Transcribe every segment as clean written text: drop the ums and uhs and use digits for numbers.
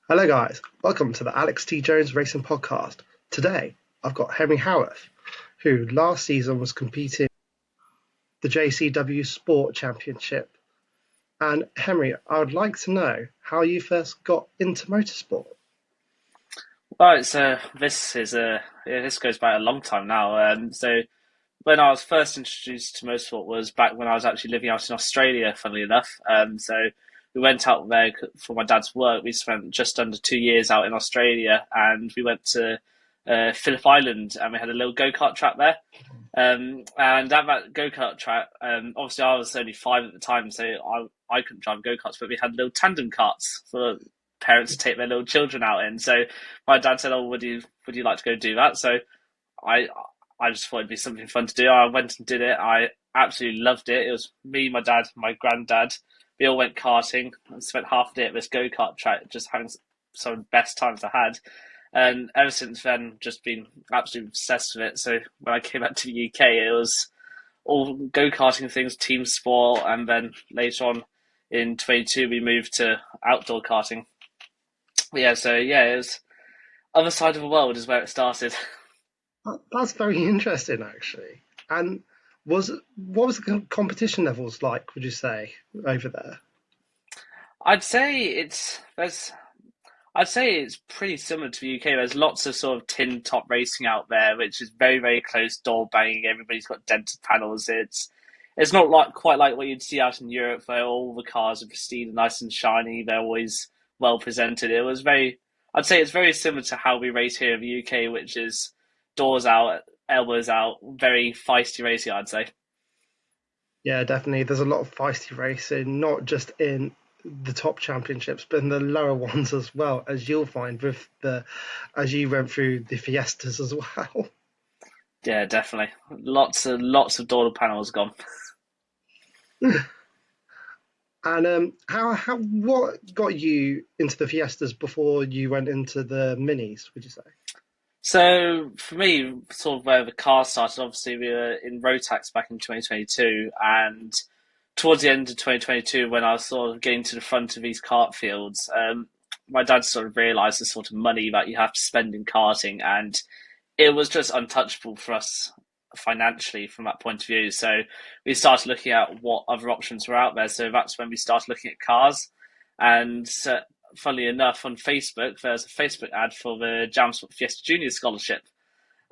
Hello, guys. Welcome to the Alex T. Jones Racing Podcast. Today, I've got Henry Howarth, who last season was competing in the JCW Sport Championship. And Henry, I would like to know how you first got into motorsport. Well, this goes back a long time now. So when I was first introduced to motorsport was back when I was actually living out in Australia, funnily enough. So we went out there for my dad's work. We spent just under 2 years out in Australia, and we went to Phillip Island, and we had a little go kart track there. And at that go kart track, obviously I was only 5 at the time, so I couldn't drive go karts, but we had little tandem carts for parents to take their little children out in. So my dad said, "Oh, would you like to go do that?" So I I just thought it'd be something fun to do. I went and did it. I absolutely loved it. It was me, my dad, my granddad. We all went karting and spent half the day at this go kart track, just having some of the best times I had. And ever since then, just been absolutely obsessed with it. So when I came back to the UK, it was all go karting things, team sport, and then later on in 22 we moved to outdoor karting. But yeah, so yeah, it was other side of the world is where it started. That's very interesting, actually. And what was the competition levels like, would you say, over there? I'd say it's there's I'd say it's pretty similar to the UK. There's lots of sort of tin top racing out there, which is very, very close door banging. Everybody's got dented panels. It's not like quite like what you'd see out in Europe, where all the cars are pristine and nice and shiny. They're always well presented. I'd say it's very similar to how we race here in the UK, which is doors out, elbows out, very feisty racing, I'd say. Yeah, definitely. There's a lot of feisty racing, not just in the top championships, but in the lower ones as well, as you'll find as you went through the Fiestas as well. Yeah, definitely. Lots of door panels gone. And what got you into the Fiestas before you went into the Minis, would you say? So for me, sort of where the car started, obviously we were in Rotax back in 2022, and towards the end of 2022, when I was sort of getting to the front of these kart fields, my dad sort of realised the sort of money that you have to spend in karting, and it was just untouchable for us financially from that point of view. So we started looking at what other options were out there. So that's when we started looking at cars. And funnily enough, on Facebook, there's a Facebook ad for the Jamsport Fiesta Junior Scholarship.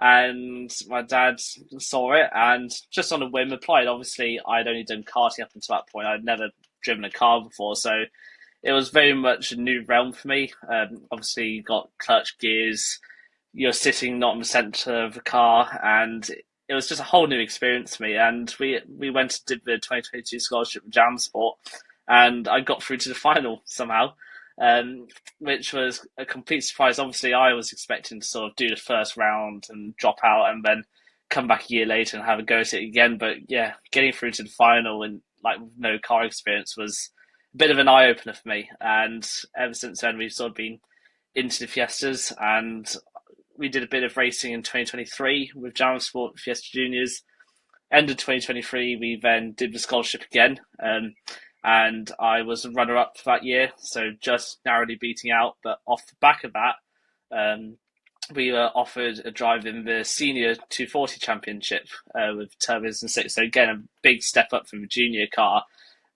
And my dad saw it and just on a whim applied. Obviously, I'd only done karting up until that point. I'd never driven a car before. So it was very much a new realm for me. Obviously, you got clutch gears, you're sitting not in the centre of the car, and it was just a whole new experience for me. And we went and did the 2022 scholarship with JamSport, and I got through to the final somehow, which was a complete surprise. Obviously, I was expecting to sort of do the first round and drop out, and then come back a year later and have a go at it again. But yeah, getting through to the final and like with no car experience was a bit of an eye opener for me. And ever since then, we've sort of been into the Fiestas, and we did a bit of racing in 2023 with Jam Sport Fiesta Juniors. End of 2023, we then did the scholarship again, and I was a runner up for that year, so just narrowly beating out. But off the back of that, um, we were offered a drive in the senior 240 championship with Turbos and Six. So again, a big step up from the junior car,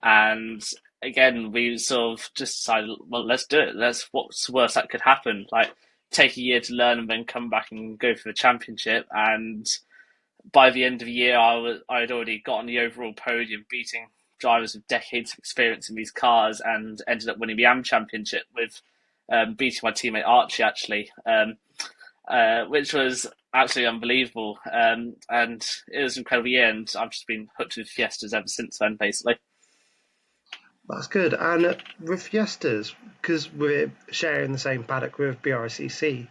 and again we sort of just decided, well, let's do it. Let's What's the worst that could happen? Like take a year to learn and then come back and go for the championship. And by the end of the year, I'd already got on the overall podium, beating drivers with decades of experience in these cars, and ended up winning the AM championship with beating my teammate Archie actually, which was absolutely unbelievable. And it was an incredible year, and I've just been hooked with Fiestas ever since then, basically. That's good. And with Fiestas, because we're sharing the same paddock with BRCC,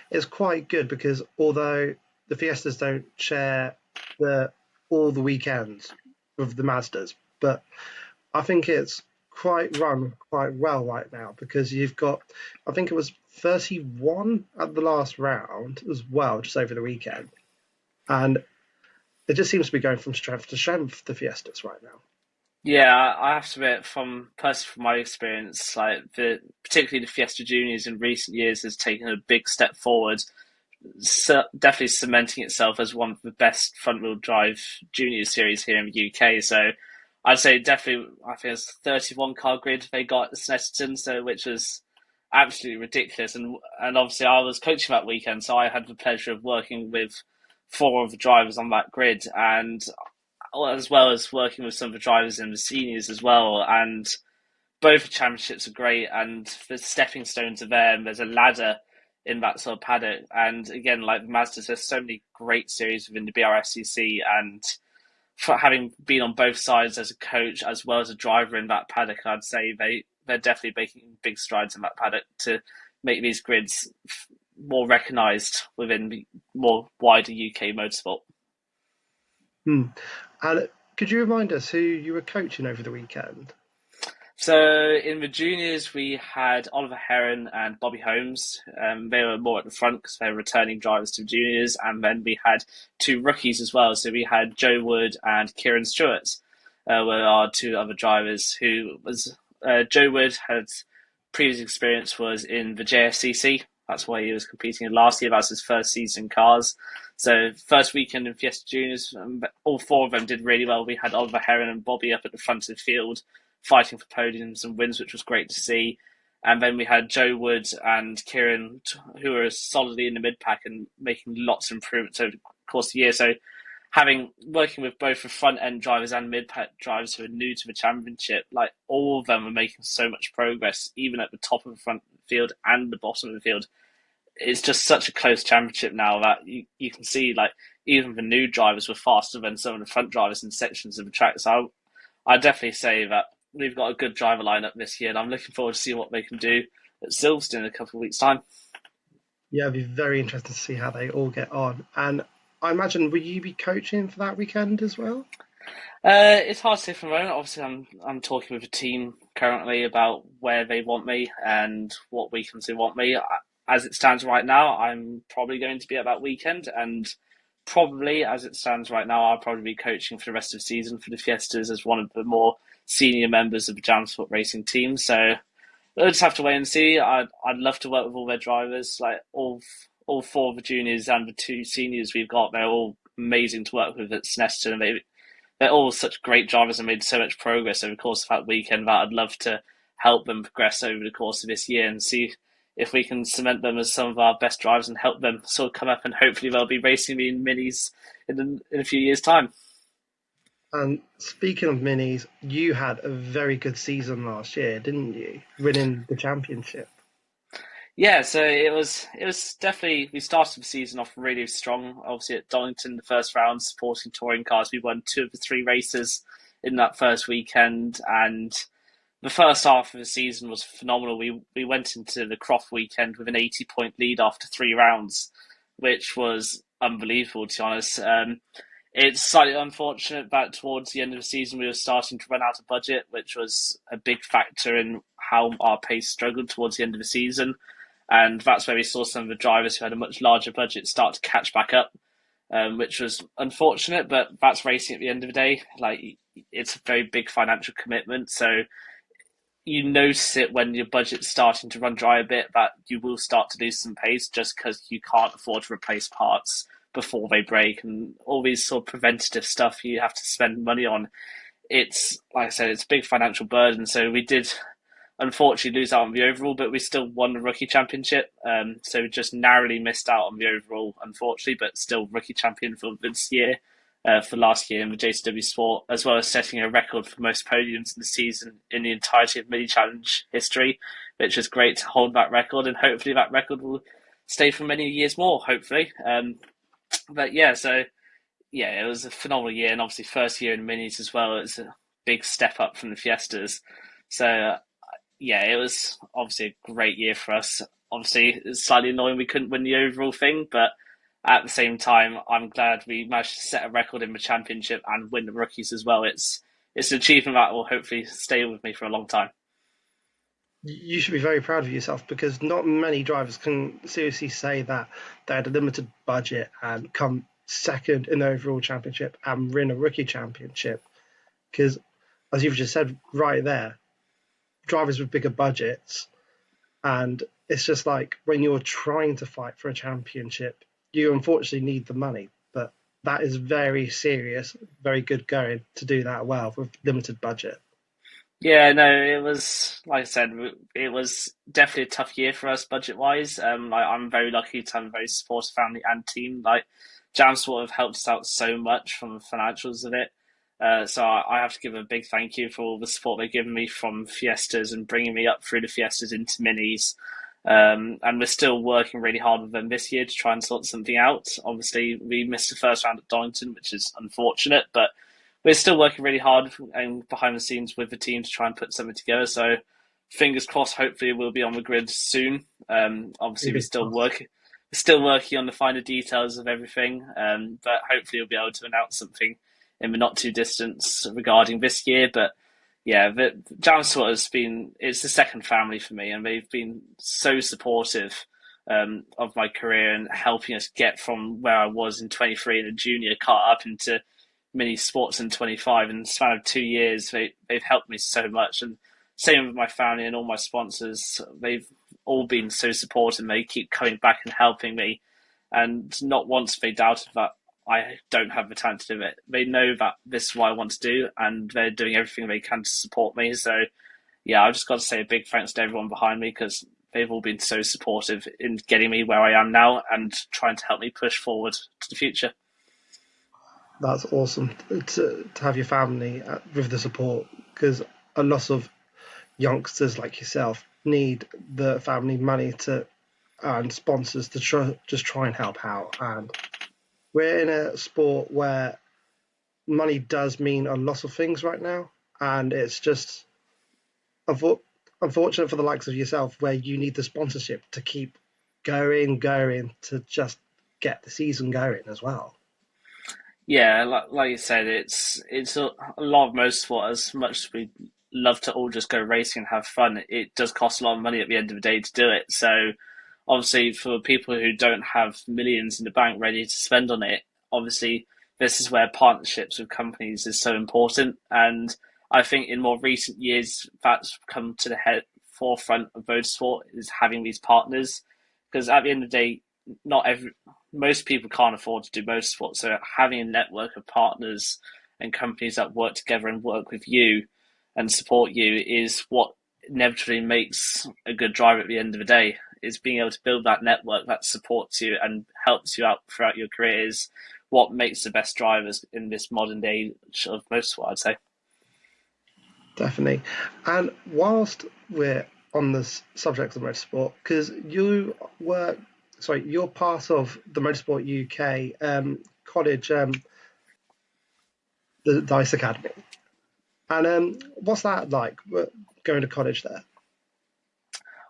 it's quite good because although the Fiestas don't share the all the weekends with the Mazdas, but I think it's quite run quite well right now because you've got, I think it was 31 at the last round as well, just over the weekend. And it just seems to be going from strength to strength, the Fiestas right now. Yeah, I have to admit, from my experience, particularly the Fiesta Juniors in recent years has taken a big step forward, definitely cementing itself as one of the best front wheel drive junior series here in the UK. So I'd say definitely, I think it's 31 car grid they got at Snetterton, so which was absolutely ridiculous. And obviously I was coaching that weekend, so I had the pleasure of working with four of the drivers on that grid, and as well as working with some of the drivers in the seniors as well. And both championships are great, and the stepping stones are there, and there's a ladder in that sort of paddock. And again, like the Mazdas, there's so many great series within the BRSCC, and for having been on both sides as a coach as well as a driver in that paddock, I'd say they're definitely making big strides in that paddock to make these grids more recognised within the more wider UK motorsport. Hmm. And could you remind us who you were coaching over the weekend? So in the juniors, we had Oliver Heron and Bobby Holmes. They were more at the front because they were returning drivers to the juniors, and then we had two rookies as well. So we had Joe Wood and Kieran Stewart were our two other drivers. Who was Joe Wood had previous experience was in the JSCC. That's why he was competing in last year. That was his first season in cars. So first weekend in Fiesta Juniors, all four of them did really well. We had Oliver Heron and Bobby up at the front of the field fighting for podiums and wins, which was great to see. And then we had Joe Wood and Kieran, who were solidly in the mid pack and making lots of improvements over the course of the year. So, having working with both the front end drivers and mid pack drivers who are new to the championship, like all of them are making so much progress, even at the top of the front field and the bottom of the field. It's just such a close championship now that you can see like even the new drivers were faster than some of the front drivers in sections of the track. So I definitely say that we've got a good driver lineup this year, and I'm looking forward to seeing what they can do at Silverstone in a couple of weeks' time. Yeah, it'd be very interesting to see how they all get on. And I imagine, will you be coaching for that weekend as well? It's hard to say for the moment. Obviously, I'm talking with a team currently about where they want me and what weekends they want me. As it stands right now, I'm probably going to be at that weekend, and probably as it stands right now, I'll probably be coaching for the rest of the season for the Fiestas as one of the more senior members of the Jam Sport Racing team. So we'll just have to wait and see. I'd love to work with all their drivers, like all four of the juniors and the two seniors we've got. They're all amazing to work with at Snetterton, and they're all such great drivers and made so much progress over the course of that weekend that I'd love to help them progress over the course of this year and see if we can cement them as some of our best drivers and help them sort of come up, and hopefully they'll be racing me in minis in a few years' time. And speaking of minis, you had a very good season last year, didn't you? Winning the championship. Yeah, so it was definitely we started the season off really strong. Obviously at Donington, the first round supporting touring cars, we won two of the three races in that first weekend, and the first half of the season was phenomenal. We went into the Croft weekend with an 80-point lead after three rounds, which was unbelievable to be honest. It's slightly unfortunate that towards the end of the season we were starting to run out of budget, which was a big factor in how our pace struggled towards the end of the season. And that's where we saw some of the drivers who had a much larger budget start to catch back up, which was unfortunate. But that's racing at the end of the day. Like it's a very big financial commitment, so you notice it when your budget's starting to run dry a bit that you will start to lose some pace just because you can't afford to replace parts before they break and all these sort of preventative stuff you have to spend money on. It's like I said, it's a big financial burden. So we did unfortunately lose out on the overall, but we still won the rookie championship. So we just narrowly missed out on the overall, unfortunately, but still rookie champion for this year, for last year in the JCW Sport, as well as setting a record for most podiums in the season in the entirety of mini challenge history, which is great to hold that record, and hopefully that record will stay for many years more. Hopefully, but yeah, so yeah, it was a phenomenal year, and obviously first year in minis as well. It's a big step up from the Fiestas. So yeah, it was obviously a great year for us. Obviously, it's slightly annoying we couldn't win the overall thing, but at the same time, I'm glad we managed to set a record in the championship and win the rookies as well. It's an achievement that will hopefully stay with me for a long time. You should be very proud of yourself because not many drivers can seriously say that they had a limited budget and come second in the overall championship and win a rookie championship. Because as you've just said right there, drivers with bigger budgets, and it's just like when you're trying to fight for a championship, you unfortunately need the money, but that is very serious, very good going to do that well with limited budget. Yeah, no, it was like I said, it was definitely a tough year for us budget wise. Like I'm very lucky to have a very supportive family and team. Like Jam sort of helped us out so much from the financials of it. So I have to give a big thank you for all the support they've given me from Fiestas and bringing me up through the Fiestas into Minis. And we're still working really hard with them this year to try and sort something out. Obviously, we missed the first round at Donington, which is unfortunate, but we're still working really hard and behind the scenes with the team to try and put something together. So fingers crossed. Hopefully, we'll be on the grid soon. Obviously, Fingers crossed. we're still working on the finer details of everything. But hopefully, we'll be able to announce something in the not too distance regarding this year. But yeah, the Jamsport has been it's the second family for me, and they've been so supportive. Of my career and helping us get from where I was in 23 in a junior car up into mini sports in 25 in the span of 2 years. They've helped me so much, and same with my family and all my sponsors. They've all been so supportive, and they keep coming back and helping me, and not once have they doubted that I don't have the talent to do it. They know that this is what I want to do, and they're doing everything they can to support me. So yeah, I've just got to say a big thanks to everyone behind me, because they've all been so supportive in getting me where I am now and trying to help me push forward to the future. That's awesome to have your family with the support, because a lot of youngsters like yourself need the family money to and sponsors to just try and help out. And we're in a sport where money does mean a lot of things right now, and it's just unfor- unfortunate for the likes of yourself where you need the sponsorship to keep going to just get the season going as well. Yeah, like you said, it's a lot of motorsport. As much as we love to all just go racing and have fun, it does cost a lot of money at the end of the day to do it. So, obviously, for people who don't have millions in the bank ready to spend on it, obviously, this is where partnerships with companies is so important. And I think in more recent years, that's come to the forefront of motorsport is having these partners. Because at the end of the day, not every most people can't afford to do motorsport. So having a network of partners and companies that work together and work with you and support you is what inevitably makes a good driver at the end of the day. Is being able to build that network that supports you and helps you out throughout your career is what makes the best drivers in this modern day of motorsport, I'd say. Definitely. And whilst we're on this subject of motorsport, because you're part of the Motorsport UK college, the Dice Academy. And what's that like, going to college there?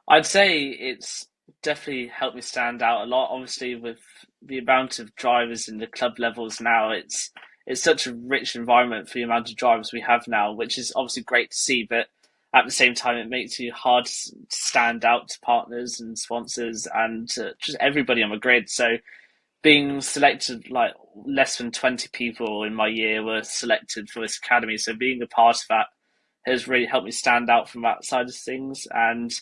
I'd say it's definitely helped me stand out a lot. Obviously, with the amount of drivers in the club levels now, it's such a rich environment for the amount of drivers we have now, which is obviously great to see. But at the same time, it makes you hard to stand out to partners and sponsors and just everybody on the grid. So being selected, like less than 20 people in my year were selected for this academy. So being a part of that has really helped me stand out from that side of things. And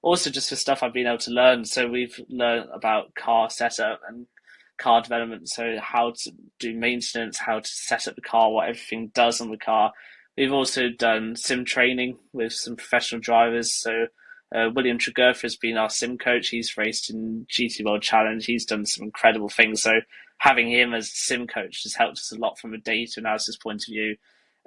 also just for stuff I've been able to learn. So we've learned about car setup and car development. So how to do maintenance, how to set up the car, what everything does on the car. We've also done sim training with some professional drivers. So William Tregerth has been our sim coach. He's raced in GT World Challenge. He's done some incredible things. So having him as a sim coach has helped us a lot from a data analysis point of view.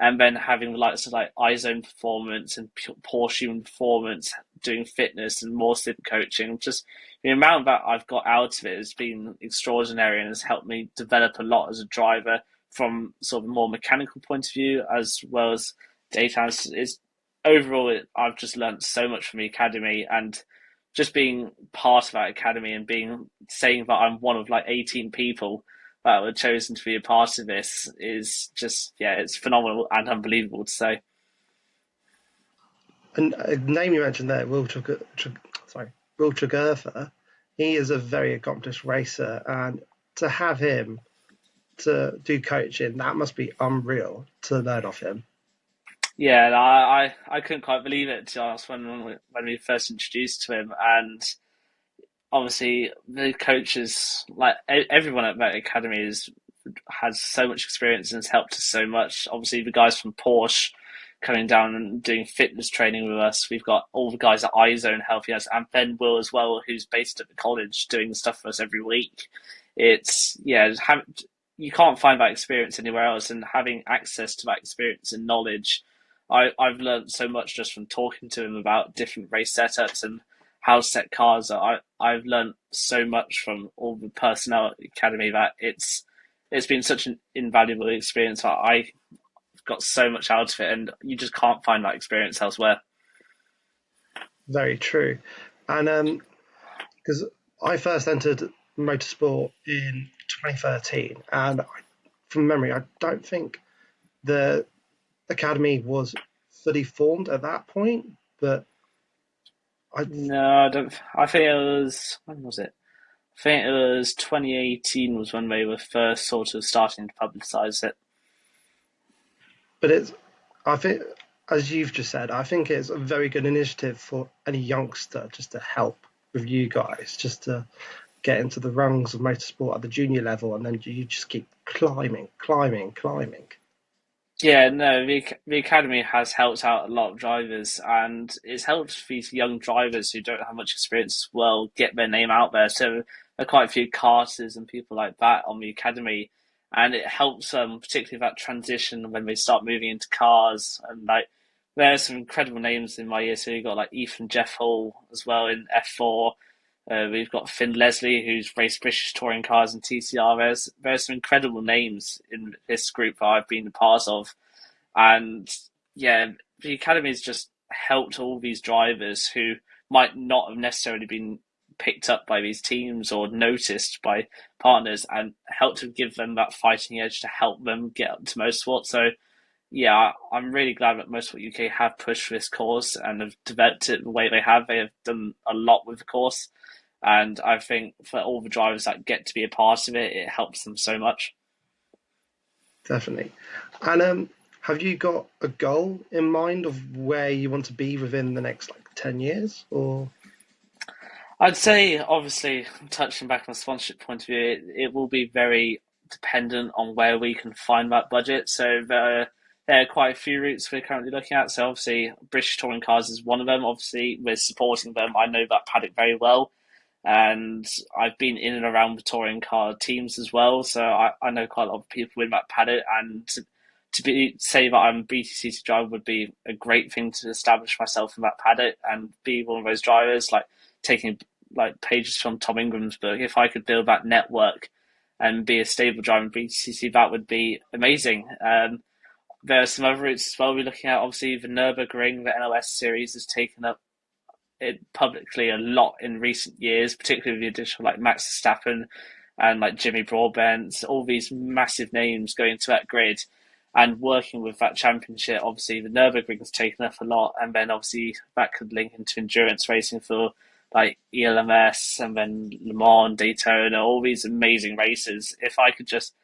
And then having the likes of like iZone Performance and Porsche Performance doing fitness and more sim coaching. Just the amount that I've got out of it has been extraordinary and has helped me develop a lot as a driver from sort of a more mechanical point of view as well as data analysis. Overall, I've just learned so much from the academy, and just being part of that academy and being saying that I'm one of like 18 people that were chosen to be a part of this is just yeah, it's phenomenal and unbelievable to say. And a name you mentioned there, Will Tregertha, he is a very accomplished racer, and to have him to do coaching, that must be unreal to learn off him. Yeah, I couldn't quite believe it, to be honest, when we first introduced to him, and obviously the coaches, like everyone at that academy, has so much experience and has helped us so much. Obviously, the guys from Porsche coming down and doing fitness training with us. We've got all the guys at iZone helping us, and Ben Will as well, who's based at the college doing stuff for us every week. It's yeah, you can't find that experience anywhere else, and having access to that experience and knowledge. I've learned so much just from talking to him about different race setups and how set cars are. I've learned so much from all the personnel at the academy that it's been such an invaluable experience. I got so much out of it, and you just can't find that experience elsewhere. Very true. And because I first entered motorsport in 2013, and from memory, I don't think the academy was fully formed at that point, but I No, I don't. I think it was, when was it? I think it was 2018 was when they were first sort of starting to publicise it. but it's I think, as you've just said, I think it's a very good initiative for any youngster just to help with you guys, just to get into the rungs of motorsport at the junior level, and then you just keep climbing, climbing, climbing. Yeah, no, the academy has helped out a lot of drivers, and it's helped these young drivers who don't have much experience as well get their name out there. So there are quite a few karters and people like that on the academy, and it helps them, particularly that transition when they start moving into cars. And like, there's some incredible names in my year. So you've got like Ethan Jeff Hall as well in F4. We've got Finn Leslie, who's raced British touring cars and TCR. There's some incredible names in this group that I've been a part of, and yeah, the academy's just helped all these drivers who might not have necessarily been picked up by these teams or noticed by partners, and helped to give them that fighting edge to help them get up to motorsport. So yeah, I'm really glad that Motorsport UK have pushed for this course and have developed it the way they have. They have done a lot with the course, and I think for all the drivers that get to be a part of it, it helps them so much. Definitely. And have you got a goal in mind of where you want to be within the next like 10 years? Or I'd say, obviously, touching back on a sponsorship point of view, it will be very dependent on where we can find that budget. So there are quite a few routes we're currently looking at. So obviously, British Touring Cars is one of them. Obviously, we're supporting them. I know that paddock very well, and I've been in and around the touring car teams as well. So I know quite a lot of people in that paddock, and to be say that I'm a BTCC driver would be a great thing to establish myself in that paddock and be one of those drivers, like taking like pages from Tom Ingram's book. If I could build that network and be a stable driver in BTCC, that would be amazing. There are some other routes as well we're looking at. Obviously, the Nürburgring, the NOS series, has taken up it publicly a lot in recent years, particularly with the addition of like Max Verstappen and like Jimmy Broadbent, all these massive names going to that grid and working with that championship. Obviously, the Nürburgring has taken up a lot, and then obviously that could link into endurance racing for like ELMS and then Le Mans, Daytona, all these amazing races. If I could just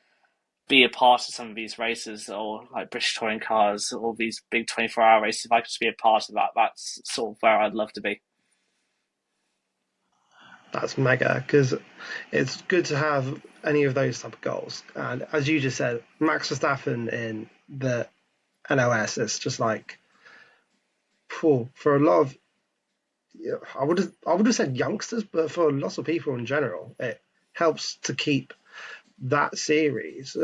be a part of some of these races, or like British touring cars, all these big 24-hour races, if I could just be a part of that, that's sort of where I'd love to be. that's mega because it's good to have any of those type of goals. And as you just said, Max Verstappen in the NOS, it's just like for a lot of, yeah, I would have said youngsters, but for lots of people in general, it helps to keep that series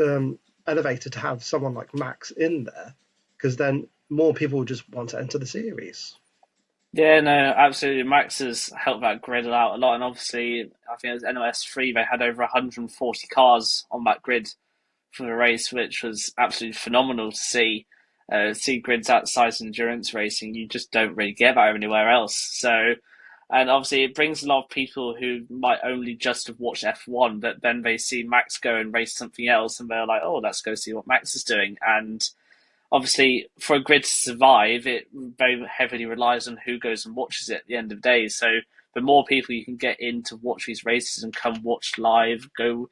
elevated to have someone like Max in there, because then more people just want to enter the series. Yeah, no, absolutely. Max has helped that grid out a lot, and obviously, I think it was NOS 3. They had over 140 cars on that grid for the race, which was absolutely phenomenal to see. See grids that size in endurance racing, you just don't really get that anywhere else. So, and obviously, it brings a lot of people who might only just have watched F1, but then they see Max go and race something else, and they're like, "Oh, let's go see what Max is doing." And obviously, for a grid to survive, it very heavily relies on who goes and watches it at the end of the day. So the more people you can get in to watch these races and come watch live, go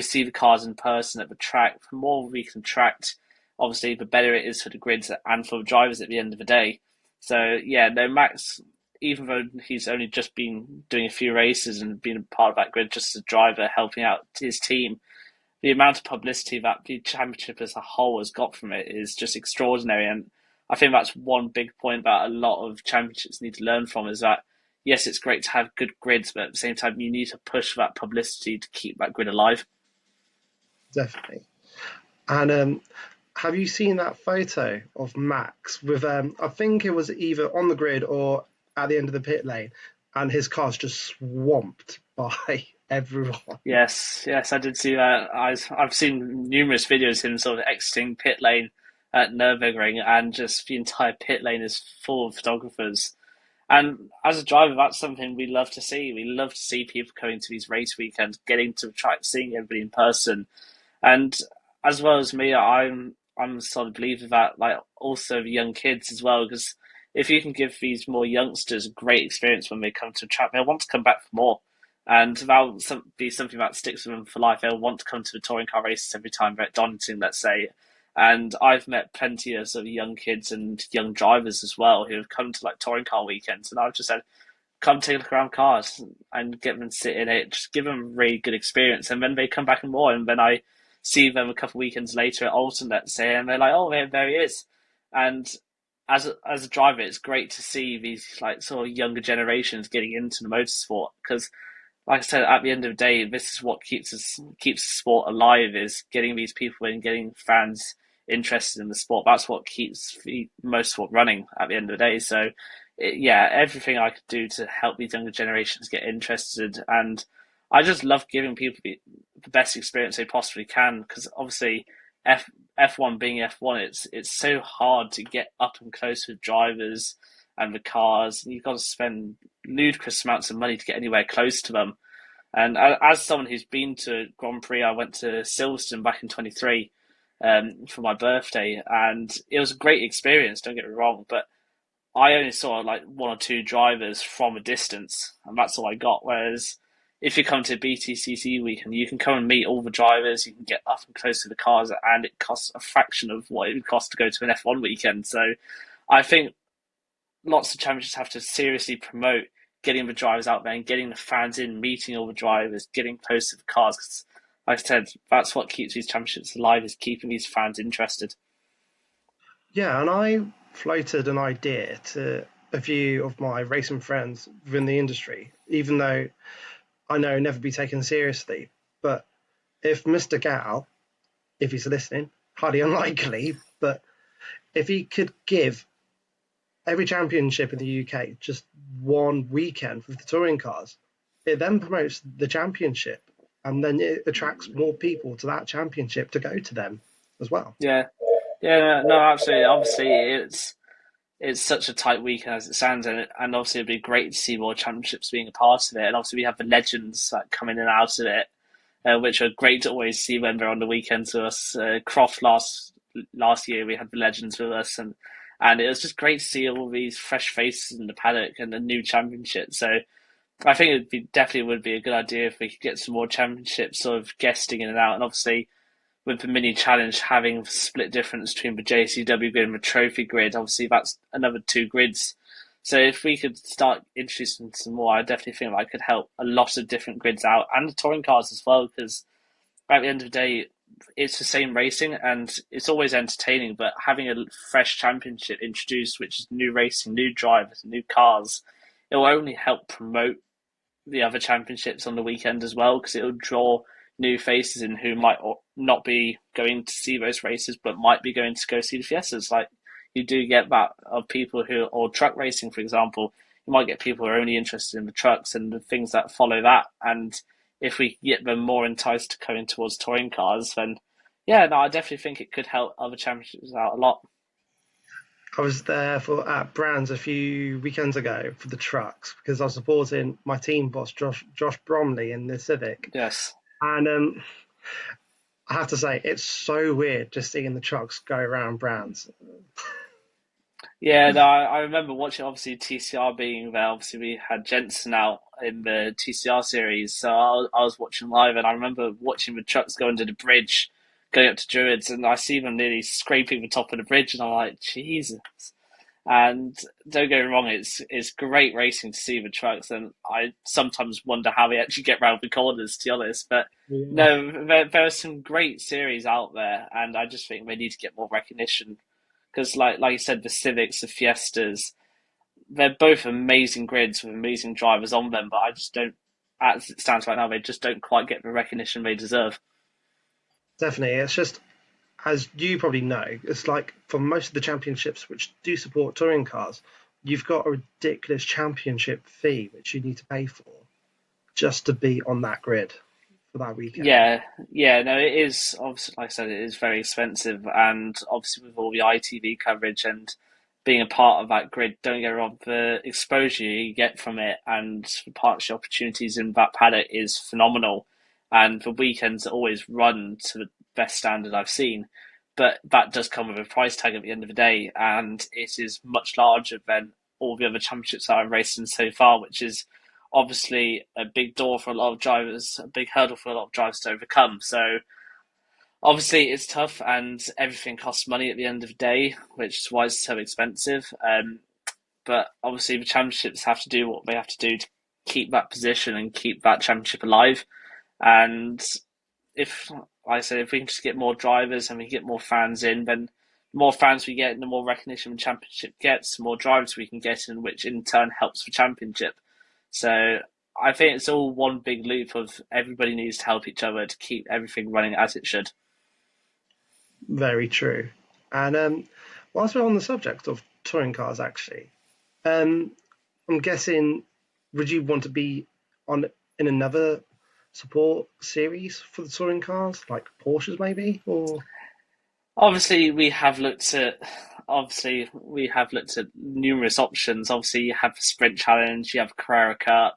see the cars in person at the track, the more we can attract obviously the better it is for the grids and for the drivers at the end of the day. So yeah, no, Max, even though he's only just been doing a few races and been a part of that grid just as a driver, helping out his team, the amount of publicity that the championship as a whole has got from it is just extraordinary. And I think that's one big point that a lot of championships need to learn from is that, yes, it's great to have good grids, but at the same time, you need to push for that publicity to keep that grid alive. Definitely. And have you seen that photo of Max with, I think it was either on the grid or at the end of the pit lane, and his car's just swamped by everyone? Yes, yes, I did see that. I've seen numerous videos of him sort of exiting pit lane at Nürburgring, and just the entire pit lane is full of photographers. And as a driver, that's something we love to see. We love to see people going to these race weekends, getting to the track, seeing everybody in person. And as well as me, I'm a solid believer that like also the young kids as well, because if you can give these more youngsters a great experience when they come to a track, they'll want to come back for more. And that'll be something that sticks with them for life. They'll want to come to the touring car races every time they're at Donington, let's say. And I've met plenty of sort of young kids and young drivers as well who have come to like touring car weekends, and I've just said, come take a look around cars and get them to sit in it. Just give them a really good experience, and then they come back and more. And then I see them a couple of weekends later at Alton, let's say, and they're like, "Oh, there he is." And as a driver, it's great to see these like sort of younger generations getting into the motorsport because, like I said, at the end of the day, this is what keeps the sport alive: is getting these people in, getting fans interested in the sport. That's what keeps the motorsport running at the end of the day. So yeah, everything I could do to help these younger generations get interested. And I just love giving people the best experience they possibly can because obviously F1 being F1, it's so hard to get up and close with drivers and the cars. And you've got to spend ludicrous amounts of money to get anywhere close to them. And as someone who's been to Grand Prix, I went to Silverstone back in 23 for my birthday, and it was a great experience. Don't get me wrong, but I only saw like one or two drivers from a distance, and that's all I got. Whereas if you come to BTCC weekend, you can come and meet all the drivers, you can get up and close to the cars, and it costs a fraction of what it would cost to go to an F1 weekend. So I think lots of championships have to seriously promote getting the drivers out there and getting the fans in, meeting all the drivers, getting close to the cars. 'Cause, like I said, that's what keeps these championships alive, is keeping these fans interested. Yeah, and I floated an idea to a few of my racing friends within the industry, even though I know never be taken seriously. But if Mr. Gal, if he's listening, highly unlikely, but if he could give every championship in the UK just one weekend with the touring cars, it then promotes the championship and then it attracts more people to that championship to go to them as well. Yeah, yeah, no, absolutely. Obviously, it's such a tight weekend as it sounds, and obviously it'd be great to see more championships being a part of it. And obviously we have the legends that come in and out of it, which are great to always see when they're on the weekends with us. Croft last year we had the legends with us, and it was just great to see all these fresh faces in the paddock and the new championship. So I think definitely would be a good idea if we could get some more championships sort of guesting in and out, and obviously with the mini challenge having split difference between the JCW grid and the trophy grid, obviously that's another two grids. So if we could start introducing some more, I definitely think that could help a lot of different grids out and the touring cars as well. Because at the end of the day, it's the same racing and it's always entertaining. But having a fresh championship introduced, which is new racing, new drivers, new cars, it will only help promote the other championships on the weekend as well because it will draw new faces in who might not be going to see those races but might be going to go see the Fiestas. Like you do get that of people who, or truck racing, for example, you might get people who are only interested in the trucks and the things that follow that. And if we get them more enticed to coming towards touring cars, then yeah, no, I definitely think it could help other championships out a lot. I was there for at Brands a few weekends ago for the trucks because I was supporting my team boss Josh Bromley in the Civic, Yes. and I have to say it's so weird just seeing the trucks go around Brands. Yeah, no, I remember watching obviously TCR being there. Obviously, we had Jensen out in the TCR series, so I was watching live, and I remember watching the trucks go under the bridge, going up to Druids, and I see them nearly scraping the top of the bridge, and I'm like, Jesus. And don't get me wrong, it's great racing to see the trucks, and I sometimes wonder how they actually get round the corners, to be honest. But Yeah, no, there are some great series out there, and I just think they need to get more recognition because, like you said, the Civics, the Fiestas, they're both amazing grids with amazing drivers on them, but I just don't, as it stands right now, they just don't quite get the recognition they deserve. definitely. It's just, as you probably know, it's like for most of the championships which do support touring cars, you've got a ridiculous championship fee which you need to pay for just to be on that grid for that weekend. Yeah, yeah, no, it is obviously, like I said, it is very expensive, and obviously with all the ITV coverage and being a part of that grid, don't get me wrong, the exposure you get from it and the partnership opportunities in that paddock is phenomenal, and the weekends always run to the best standard I've seen, but that does come with a price tag at the end of the day, and it is much larger than all the other championships that I've raced in so far, which is obviously a big door for a lot of drivers, a big hurdle for a lot of drivers to overcome. So obviously it's tough and everything costs money at the end of the day, which is why it's so expensive. But obviously the championships have to do what they have to do to keep that position and keep that championship alive. And if, like I said, if we can just get more drivers and we get more fans in, then the more fans we get and the more recognition the championship gets, the more drivers we can get in, which in turn helps the championship. So I think it's all one big loop of everybody needs to help each other to keep everything running as it should. Very true. And whilst we're on the subject of touring cars, actually, um, I'm guessing, would you want to be on in another support series for the touring cars, like Porsches maybe? Or Obviously, we have looked at numerous options. Obviously, you have the Sprint Challenge, you have Carrera Cup.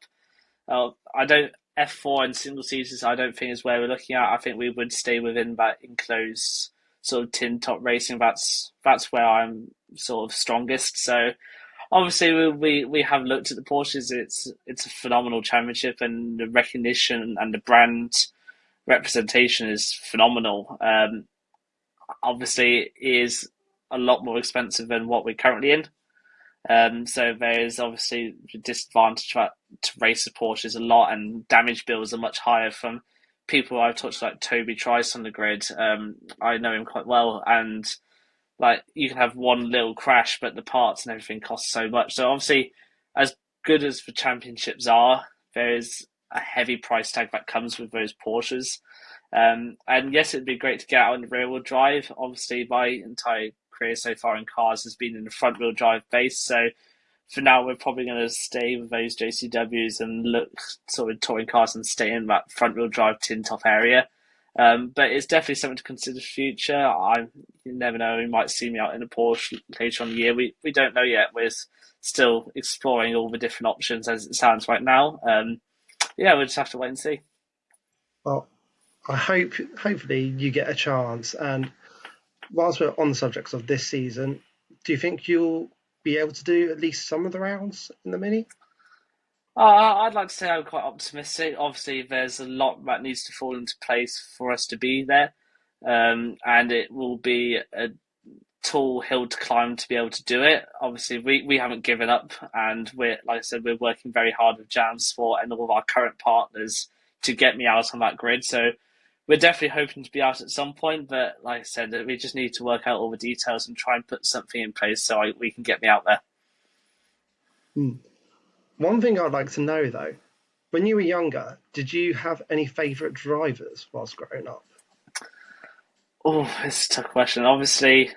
I don't F4 and single seasons. I don't think is where we're looking at. I think we would stay within that enclosed sort of tin top racing. That's where I'm sort of strongest. So obviously we have looked at the Porsches. It's a phenomenal championship, and the recognition and the brand representation is phenomenal. Obviously, it is a lot more expensive than what we're currently in. So there is obviously the disadvantage to race the Porsches a lot, and damage bills are much higher from people I've talked to, like Toby Trice on the grid. I know him quite well, and like you can have one little crash, but the parts and everything cost so much. So obviously, as good as the championships are, there is a heavy price tag that comes with those Porsches. And yes, it'd be great to get out in the rear wheel drive. Obviously, my entire career so far in cars has been in the front wheel drive base. So for now, we're probably going to stay with those JCWs and look sort of touring cars and stay in that front wheel drive tin top area. But it's definitely something to consider for the future. You never know, we might see me out in a Porsche later on in the year. We don't know yet. We're still exploring all the different options as it sounds right now. Yeah, we'll just have to wait and see. well, I hope hopefully you get a chance. And whilst we're on the subject of this season, do you think you'll be able to do at least some of the rounds in the Mini? I'd like to say I'm quite optimistic. Obviously, there's a lot that needs to fall into place for us to be there, and it will be a tall hill to climb to be able to do it. Obviously, we haven't given up, and we're like I said, we're working very hard with Jam Sport and all of our current partners to get me out on that grid. So we're definitely hoping to be out at some point, but like I said, we just need to work out all the details and try and put something in place so we can get me out there. Hmm. One thing I'd like to know though, when you were younger, did you have any favourite drivers whilst growing up? Oh, it's a tough question. Obviously,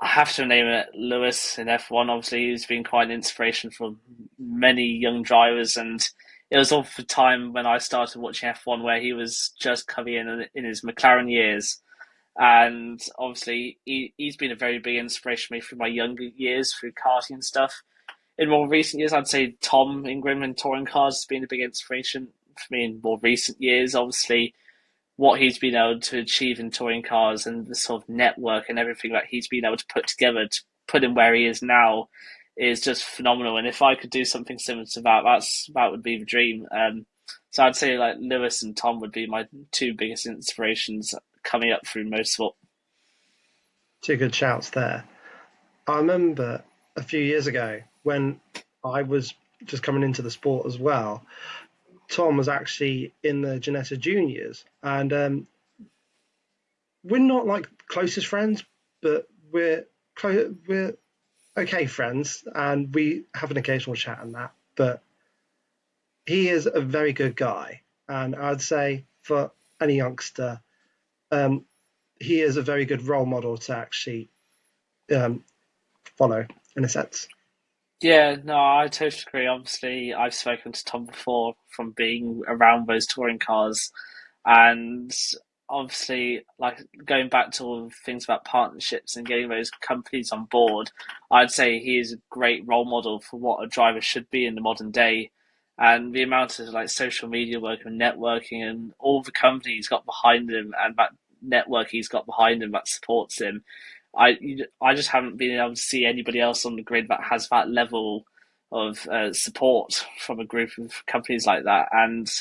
I have to name it Lewis in F1. Obviously, he's been quite an inspiration for many young drivers, and it was all the time when I started watching F1 where he was just coming in his McLaren years. And obviously, he's been a very big inspiration for me through my younger years through karting and stuff. In more recent years, I'd say Tom Ingram in touring cars has been a big inspiration for me in more recent years. Obviously, what he's been able to achieve in touring cars and the sort of network and everything that he's been able to put together to put him where he is now is just phenomenal. And if I could do something similar to that, that would be the dream. So I'd say like Lewis and Tom would be my two biggest inspirations coming up through motorsport. Two good shouts there. I remember a few years ago when I was just coming into the sport as well. Tom was actually in the Janetta Juniors, and we're not like closest friends, but we're okay friends, and we have an occasional chat and that. But he is a very good guy, and I'd say for any youngster, um, he is a very good role model to actually um, follow in a sense. Yeah, no, I totally agree. Obviously, I've spoken to Tom before from being around those touring cars, and obviously, like going back to all the things about partnerships and getting those companies on board, I'd say he is a great role model for what a driver should be in the modern day. And the amount of like social media work and networking and all the companies he's got behind him and that network he's got behind him that supports him, I just haven't been able to see anybody else on the grid that has that level of support from a group of companies like that. And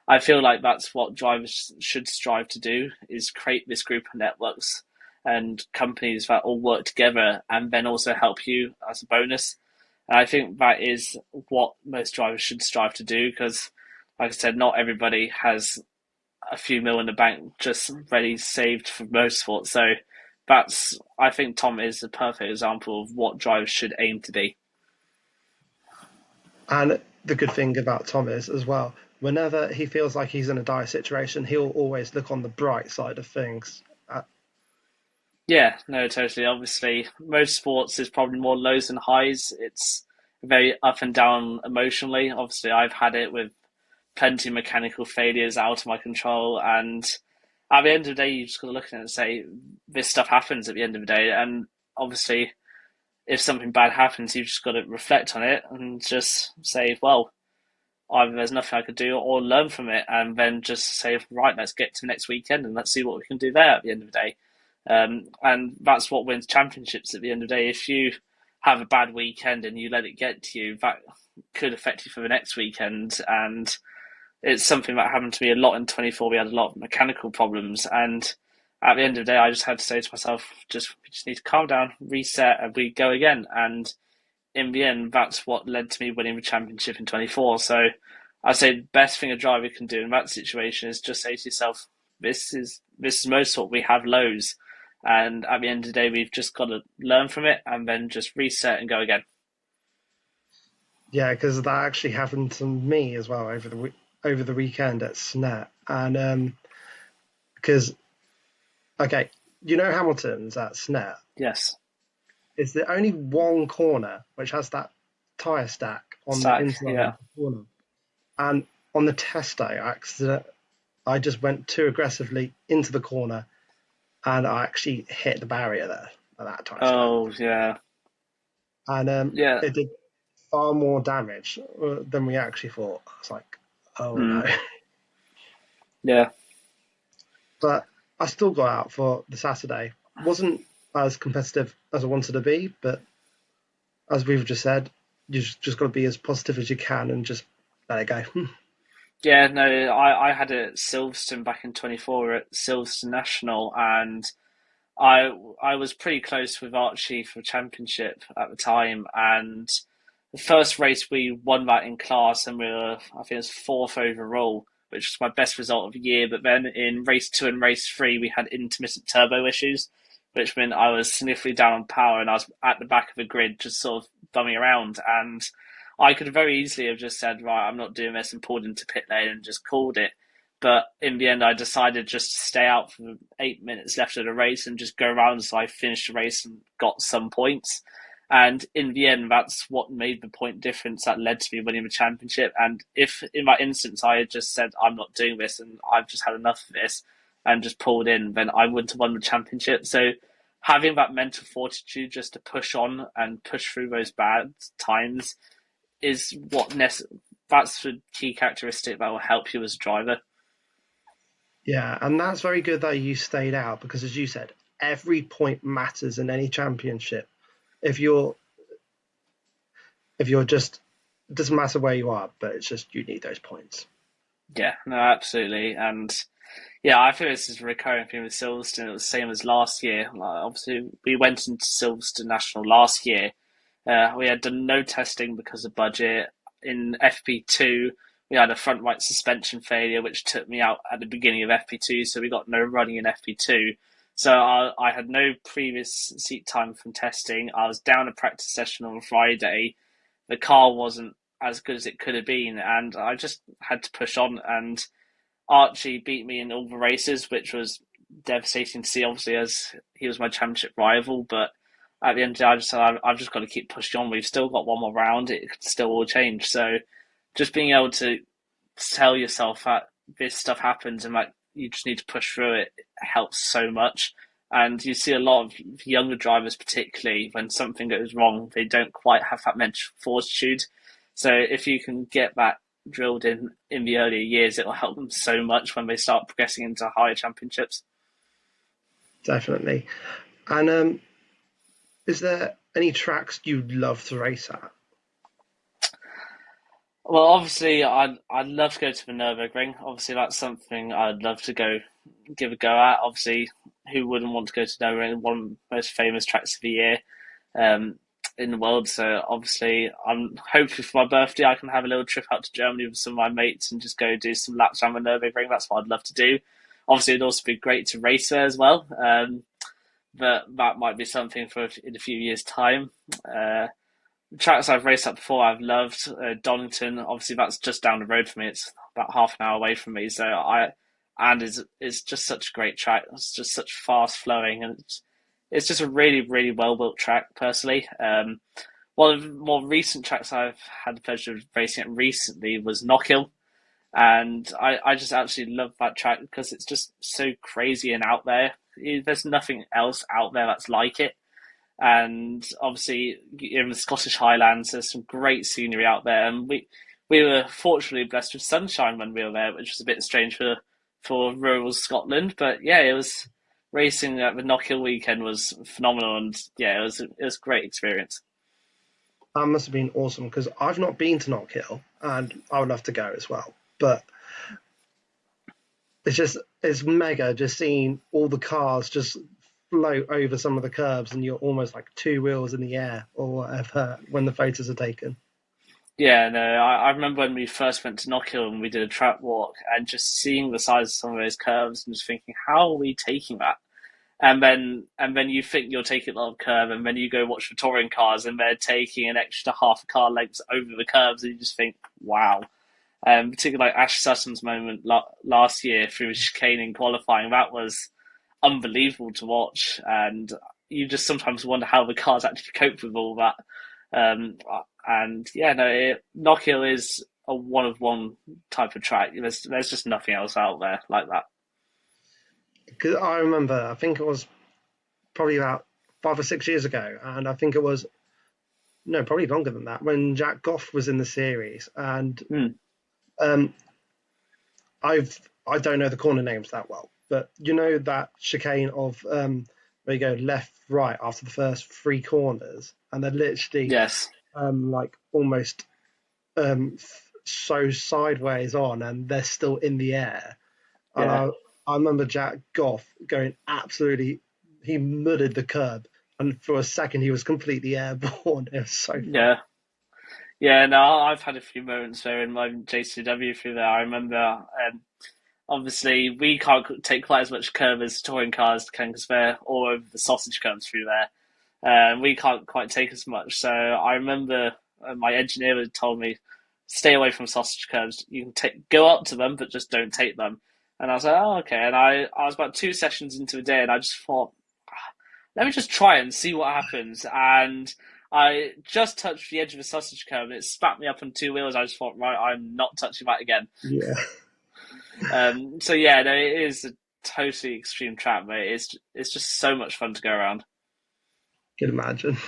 I feel like that's what drivers should strive to do: is create this group of networks and companies that all work together and then also help you as a bonus. And I think that is what most drivers should strive to do because, like I said, not everybody has a few mil in the bank just ready saved for motorsport. So I think Tom is the perfect example of what drivers should aim to be. And the good thing about Tom is as well, whenever he feels like he's in a dire situation, he'll always look on the bright side of things. Yeah, no, totally. Obviously, motorsports is probably more lows and highs. It's very up and down emotionally. Obviously, I've had it with plenty of mechanical failures out of my control. And at the end of the day, you just got to look at it and say, this stuff happens at the end of the day. And obviously, if something bad happens, you've just got to reflect on it and just say, well, either there's nothing I could do or learn from it. And then just say, right, let's get to next weekend and let's see what we can do there at the end of the day. And that's what wins championships at the end of the day. If you have a bad weekend and you let it get to you, that could affect you for the next weekend. And it's something that happened to me a lot in 24. We had a lot of mechanical problems, and at the end of the day, I just had to say to myself, we just need to calm down, reset, and we go again. And in the end, that's what led to me winning the championship in 24. So I'd say the best thing a driver can do in that situation is just say to yourself, this is motorsport. We have lows, and at the end of the day, we've just got to learn from it and then just reset and go again. Yeah, because that actually happened to me as well over the weekend at SNET, and because okay, you know Hamilton's at SNET. Yes, It's the only one corner which has that tire stack on the stack. inside Yeah. of the corner, and on the test day, I just went too aggressively into the corner, and I actually hit the barrier there at that tire stack, Oh yeah. and Yeah. it did far more damage than we actually thought. I was like, oh no. Mm. Yeah. But I still got out for the Saturday. Wasn't as competitive as I wanted to be, but as we've just said, you just got to be as positive as you can and just let it go. Yeah, no, I had it at Silverstone back in 24 at Silverstone National, and I was pretty close with Archie for championship at the time. And the first race we won that in class, and we were, I think it was fourth overall, which was my best result of the year. But then in race two and race three, we had intermittent turbo issues, which meant I was significantly down on power, and I was at the back of the grid, just sort of bumming around. And I could very easily have just said, right, I'm not doing this, and pulled into pit lane and just called it. But in the end, I decided just to stay out for 8 minutes left of the race and just go around. So I finished the race and got some points. And in the end, that's what made the point difference that led to me winning the championship. And if in my instance I had just said, I'm not doing this and I've just had enough of this and just pulled in, then I wouldn't have won the championship. So having that mental fortitude just to push on and push through those bad times is that's the key characteristic that will help you as a driver. Yeah, and that's very good that you stayed out because, as you said, every point matters in any championship. If you're just, it doesn't matter where you are, but it's just you need those points. Yeah, no, absolutely. And yeah, I feel this is a recurring theme with Silverstone. It was the same as last year. Like, obviously, we went into Silverstone National last year. We had done no testing because of budget. In FP2, we had a front right suspension failure, which took me out at the beginning of FP2, so we got no running in FP2. So I had no previous seat time from testing. I was down a practice session on a Friday. The car wasn't as good as it could have been, and I just had to push on. And Archie beat me in all the races, which was devastating to see, obviously, as he was my championship rival. But at the end of the day, I just said, I've just got to keep pushing on. We've still got one more round. It could still all change. So just being able to tell yourself that this stuff happens and that you just need to push through it helps so much. And you see a lot of younger drivers, particularly when something goes wrong, they don't quite have that mental fortitude. So if you can get that drilled in the earlier years, it will help them so much when they start progressing into higher championships. Definitely. And is there any tracks you'd love to race at? Well, obviously, I'd love to go to the Nurburgring. Obviously, that's something I'd love to go give a go at. Obviously, who wouldn't want to go to Nurburgring? One of the most famous tracks of the year um, in the world. So obviously, I'm hopefully for my birthday I can have a little trip out to Germany with some of my mates and just go do some laps around the Nurburgring. That's what I'd love to do. Obviously, it'd also be great to race there as well. But that might be something for in a few years' time. Tracks I've raced up before, I've loved Donington. Obviously, that's just down the road for me. It's about half an hour away from me. So and it's just such a great track. It's just such fast flowing, and it's just a really really well built track. Personally, one of the more recent tracks I've had the pleasure of racing at recently was Knockhill, and I just absolutely love that track because it's just so crazy and out there. There's nothing else out there that's like it. And obviously in the Scottish Highlands, there's some great scenery out there, and we were fortunately blessed with sunshine when we were there, which was a bit strange for rural Scotland. But yeah, it was racing at the Knockhill weekend was phenomenal, and yeah, it was a great experience. That must have been awesome because I've not been to Knockhill and I would love to go as well. But it's mega just seeing all the cars just float over some of the curbs and you're almost like two wheels in the air or whatever when the photos are taken. Yeah, no, I remember when we first went to Knockhill and we did a track walk, and just seeing the size of some of those curves and just thinking, how are we taking that? And then you think you're taking a lot of curve, and then you go watch the touring cars, and they're taking an extra half a car length over the curves, and you just think, wow. Particularly like Ash Sutton's moment last year through chicane in qualifying, that was unbelievable to watch, and you just sometimes wonder how the cars actually cope with all that. Um, and yeah, no, Knockhill is a one of one type of track. There's just nothing else out there like that. Because I remember, I think it was probably about 5 or 6 years ago, and I think it was no, probably longer than that when Jack Goff was in the series, and Hmm. um, I don't know the corner names that well, but you know that chicane of where you go left, right after the first three corners, and they're literally Yes. like almost so sideways on, and they're still in the air. And Yeah. I remember Jack Goff going absolutely, he mudded the curb, and for a second he was completely airborne. It was so fun. Yeah. Yeah. No, I've had a few moments there in my JCW through there. I remember, obviously, we can't take quite as much curve as touring cars can because they're all over the sausage curves through there. We can't quite take as much. So I remember my engineer had told me, stay away from sausage curves. You can go up to them, but just don't take them. And I was like, oh, okay. And I was about two sessions into a day, and I just thought, let me just try and see what happens. And I just touched the edge of a sausage curve, and it spat me up on two wheels. I just thought, right, I'm not touching that again. Yeah, So yeah, no, it is a totally extreme track, but it's just so much fun to go around. can imagine.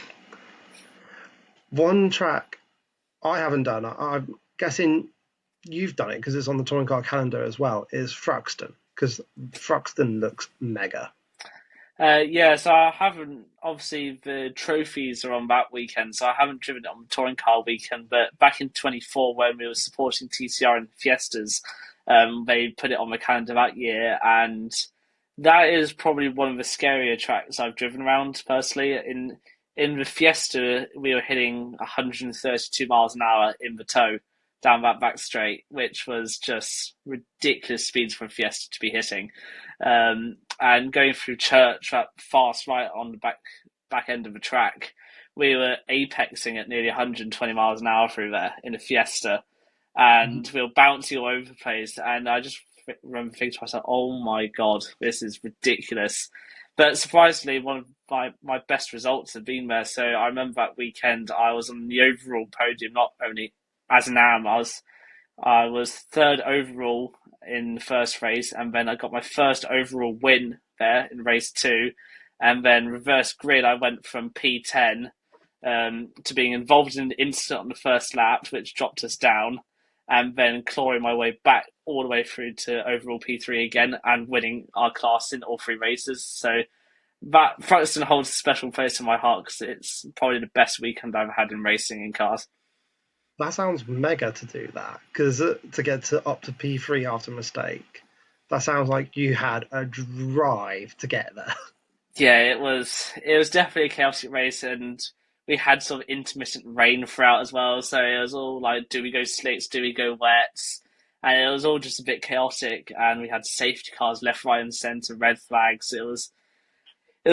One track I haven't done, I'm guessing you've done it because it's on the touring car calendar as well, is Thruxton, because Thruxton looks mega. Yeah, so I haven't. Obviously, the trophies are on that weekend, so I haven't driven it on the touring car weekend. But back in 24, when we were supporting TCR and Fiestas, They put it on my calendar that year, and that is probably one of the scarier tracks I've driven around personally. In the Fiesta, we were hitting 132 miles an hour in the toe down that back straight, which was just ridiculous speeds for a Fiesta to be hitting. And going through church that fast right on the back end of the track, we were apexing at nearly 120 miles an hour through there in a Fiesta, Mhm. and we were bouncing all over the place. And I just remember thinking to myself, "Oh my god, this is ridiculous." But surprisingly, one of my best results have been there. So I remember that weekend I was on the overall podium, not only as an AM, I was third overall in the first race, and then I got my first overall win there in race two, and then reverse grid. I went from P10 to being involved in an incident on the first lap, which dropped us down, and then clawing my way back all the way through to overall P3 again and winning our class in all three races. So that Frankston holds a special place in my heart because it's probably the best weekend I've had in racing in cars. That sounds mega to do that, because to get to up to P3 after a mistake, that sounds like you had a drive to get there. Yeah, it was definitely a chaotic race, and we had sort of intermittent rain throughout as well. So it was all like, do we go slicks, do we go wets? And it was all just a bit chaotic. And we had safety cars left, right, and centre, red flags. It was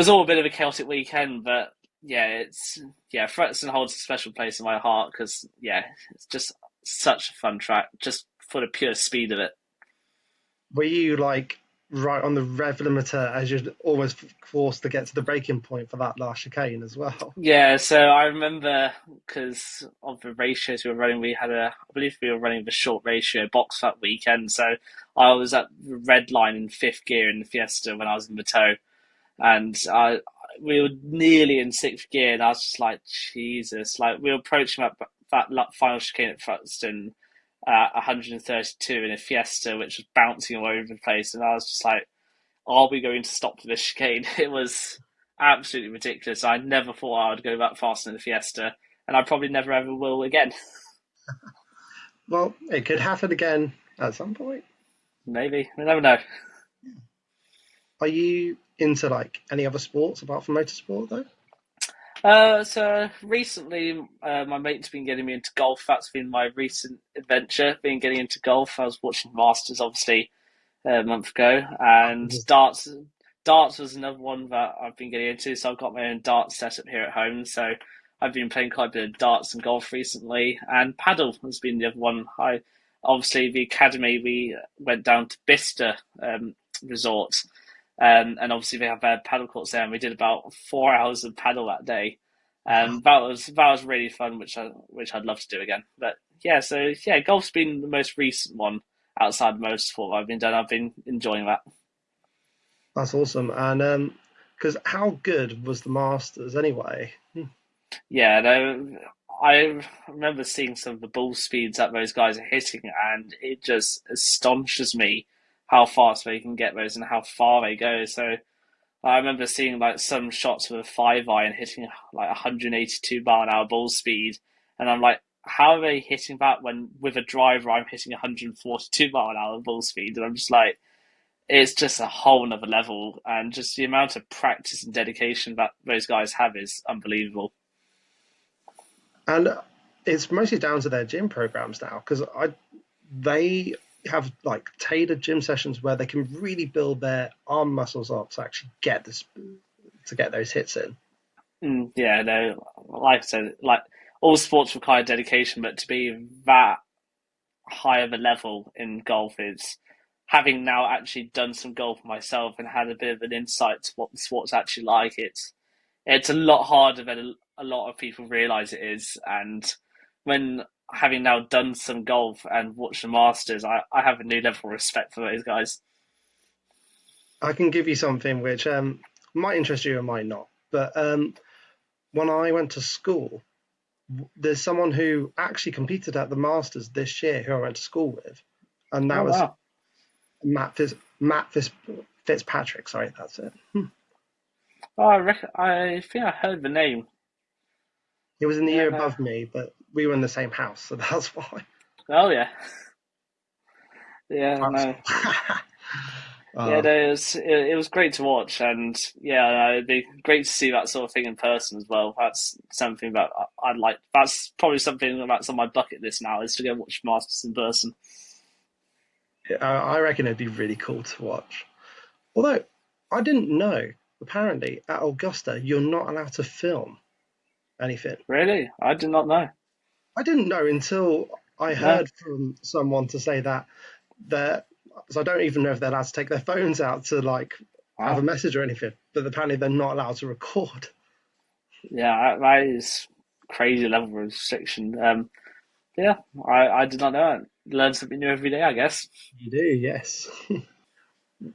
all a bit of a chaotic weekend, but yeah, Fruxton holds a special place in my heart because yeah, it's just such a fun track, just for the pure speed of it. Were you like right on the rev limiter as you're almost forced to get to the breaking point for that last chicane as well? Yeah, so I remember because of the ratios we were running, I believe we were running the short ratio box that weekend. So I was at the red line in fifth gear in the Fiesta when I was in the tow, and we were nearly in sixth gear, and I was just like, Jesus, like we were approaching that final chicane at Fruxton, 132 in a Fiesta, which was bouncing all over the place, and I was just like, are we going to stop for this chicane? It was absolutely ridiculous. I never thought I would go that fast in the Fiesta, and I probably never ever will again. Well, it could happen again at some point. Maybe. We never know. Are you into like any other sports apart from motorsport though? So recently, my mate's been getting me into golf. That's been my recent adventure, been getting into golf. I was watching Masters, obviously, a month ago, and darts was another one that I've been getting into. So I've got my own darts set up here at home. So I've been playing quite a bit of darts and golf recently, and paddle has been the other one. I obviously the academy we went down to Bicester Resort, and obviously they have paddle courts there, and we did about 4 hours of paddle that day. That was really fun, which I'd love to do again. But yeah, so yeah, golf's been the most recent one outside motorsport I've been done. I've been enjoying that. That's awesome. And because how good was the Masters anyway? Yeah, no, I remember seeing some of the ball speeds that those guys are hitting, and it just astonishes me how fast they can get those and how far they go. So I remember seeing like some shots with a five iron hitting like 182 mile an hour ball speed, and I'm like, how are they hitting that when with a driver I'm hitting 142 mile an hour ball speed? And I'm just like, it's just a whole nother level, and just the amount of practice and dedication that those guys have is unbelievable. And it's mostly down to their gym programs now, because I they have like tailored gym sessions where they can really build their arm muscles up to actually get this to get those hits in. Yeah, no, like I said, like all sports require dedication, but to be that high of a level in golf is having now actually done some golf myself and had a bit of an insight to what the sport's actually like. It's a lot harder than a lot of people realize it is, and when having now done some golf and watched the Masters, I have a new level of respect for those guys. I can give you something which might interest you and might not. But when I went to school, there's someone who actually competed at the Masters this year who I went to school with, and Oh that was wow! Matt Fitzpatrick. Sorry, that's it. Oh, I think I heard the name. He was in the Yeah, year no. above me, but we were in the same house, so that's why. Oh yeah. Yeah, no. Yeah, Oh, no, it was great to watch, and yeah, no, it'd be great to see that sort of thing in person as well. That's something that I'd like. That's probably something that's on my bucket list now is to go watch Masters in person. I reckon it'd be really cool to watch. Although I didn't know, apparently at Augusta you're not allowed to film anything. Really, I did not know. I didn't know until I No, heard from someone to say that they're. So I don't even know if they're allowed to take their phones out to like have a wow, message or anything, but apparently they're not allowed to record. yeah, that is crazy level of restriction. Yeah, I did not know it. Learn something new every day, I guess. You do, yes.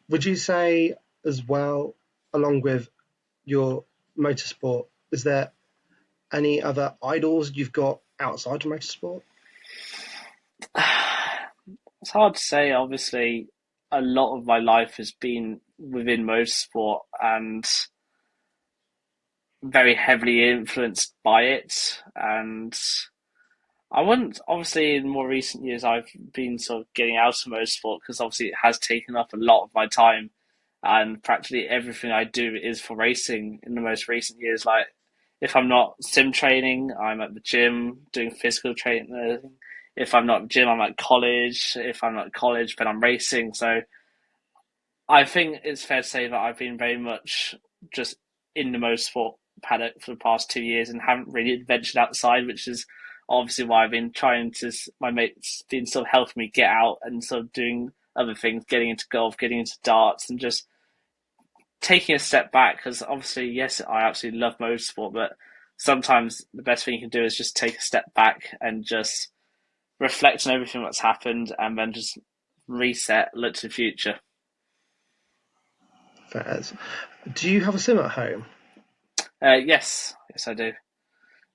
Would you say as well, along with your motorsport, is there any other idols you've got outside of motorsport? It's hard to say. Obviously, a lot of my life has been within motorsport and very heavily influenced by it. And I wouldn't, obviously, in more recent years, I've been sort of getting out of motorsport because obviously it has taken up a lot of my time. And practically everything I do is for racing in the most recent years. Like, if I'm not sim training, I'm at the gym doing physical training. If I'm not at the gym, I'm at college. If I'm not at college, then I'm racing. So I think it's fair to say that I've been very much just in the motorsport paddock for the past 2 years and haven't really ventured outside, which is obviously why I've been trying to. My mates been sort of helping me get out and sort of doing other things, getting into golf, getting into darts, and just taking a step back. Because obviously, yes, I absolutely love motorsport, but sometimes the best thing you can do is just take a step back and just reflect on everything that's happened and then just reset, look to the future. Fairs. Do you have a sim at home? Yes, I do.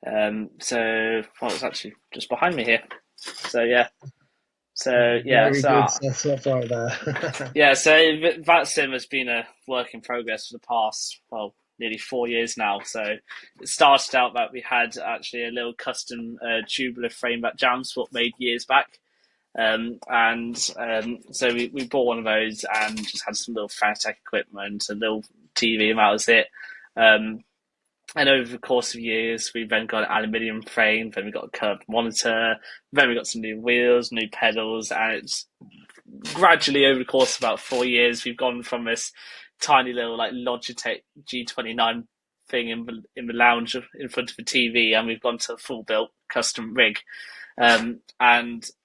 Well, it's actually just behind me here. So yeah, so yeah, Very good so setup right there. yeah, so that sim has been a work in progress for the past nearly 4 years now. So it started out that we had actually a little custom tubular frame that Jamsport made years back. And so we bought one of those and just had some little Fanatec equipment, a little TV, and that was it. Um, And over the course of years, we've then got an aluminium frame, then we got a curved monitor, then we got some new wheels, new pedals, and it's gradually over the course of about 4 years, we've gone from this tiny little like Logitech G29 thing in the lounge in front of the TV, and we've gone to a full built custom rig. And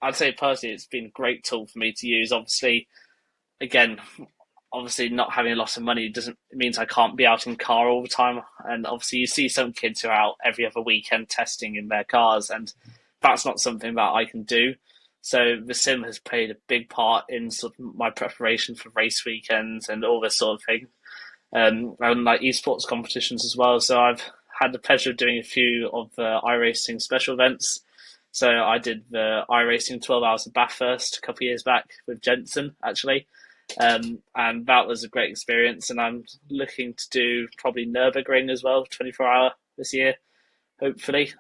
I'd say personally, it's been a great tool for me to use. Again, obviously not having a lot of money doesn't it means I can't be out in car all the time. And obviously you see some kids who are out every other weekend testing in their cars, and that's not something that I can do. So the sim has played a big part in sort of my preparation for race weekends and all this sort of thing. And like esports competitions as well. So I've had the pleasure of doing a few of the iRacing special events. So I did the iRacing 12 Hours of Bathurst a couple of years back with Jensen, actually. And that was a great experience. And I'm looking to do probably Nürburgring as well, 24-hour this year, hopefully,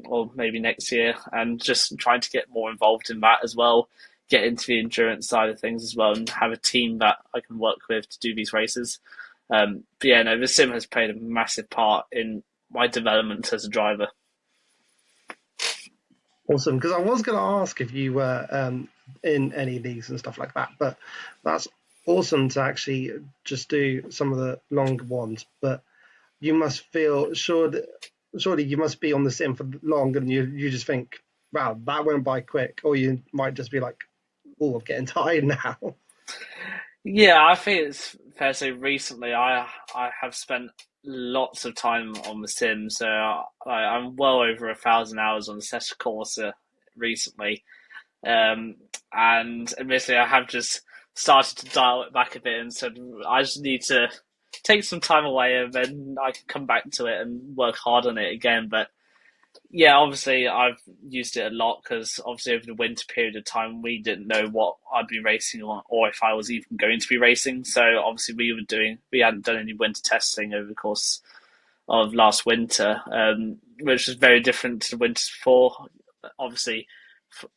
or maybe next year. And just trying to get more involved in that as well, get into the endurance side of things as well, and have a team that I can work with to do these races. But yeah, no, the sim has played a massive part in my development as a driver. Awesome. Because I was going to ask if you were in any leagues and stuff like that, but that's awesome to actually just do some of the longer ones. But you must feel sure that surely you must be on the sim for long, and you just think, wow, that went by quick, or you might just be like, oh, I'm getting tired now. Yeah, I think it's fair to say recently I have spent lots of time on the sim, so I'm well over 1,000 hours on the Setta Corsa recently. Um, and admittedly, I have just started to dial it back a bit and said I just need to take some time away and then I can come back to it and work hard on it again. But yeah, obviously I've used it a lot because obviously over the winter period of time we didn't know what I'd be racing on or if I was even going to be racing. So obviously we hadn't done any winter testing over the course of last winter, which was very different to the winters before. Obviously,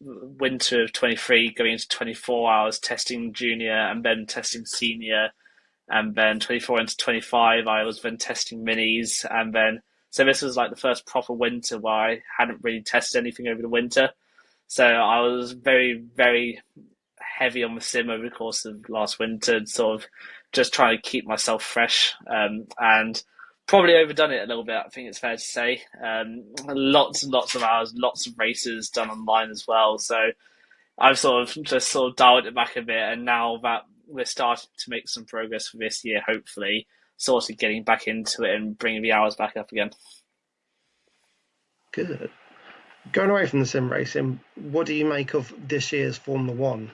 winter of 23 going into 24, I was testing junior and then testing senior, and then 24 into 25, I was then testing minis, and then so this was like the first proper winter where I hadn't really tested anything over the winter. So I was very, very heavy on the sim over the course of last winter, sort of just trying to keep myself fresh, and probably overdone it a little bit. I think it's fair to say. Lots and lots of hours, lots of races done online as well. So I've sort of dialed it back a bit, and now that we're starting to make some progress for this year, hopefully, sort of getting back into it and bringing the hours back up again. Good. Going away from the sim racing, what do you make of this year's Formula One?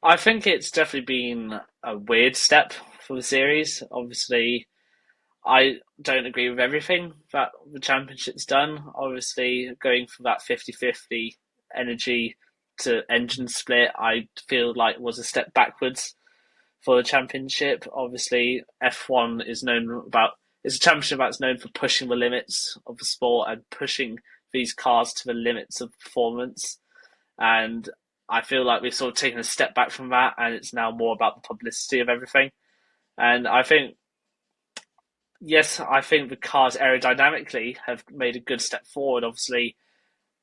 I think it's definitely been a weird step for the series. Obviously, I don't agree with everything that the championship's done. Obviously, going from that 50-50 energy to engine split, I feel like was a step backwards for the championship. Obviously, F1 is a championship that's known for pushing the limits of the sport and pushing these cars to the limits of performance. And I feel like we've sort of taken a step back from that, and it's now more about the publicity of everything. And I think, yes, I think the cars aerodynamically have made a good step forward. Obviously,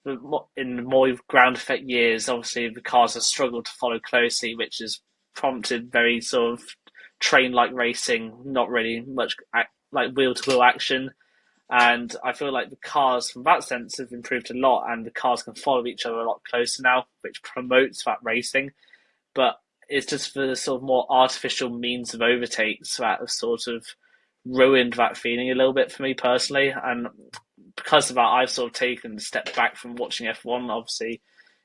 in the more ground effect years, obviously the cars have struggled to follow closely, which has prompted very sort of train-like racing, not really much like wheel-to-wheel action. And I feel like the cars, from that sense, have improved a lot, and the cars can follow each other a lot closer now, which promotes that racing. But it's just the sort of more artificial means of overtakes that have sort of ruined that feeling a little bit for me personally. And because of that, I've sort of taken a step back from watching F1. Obviously,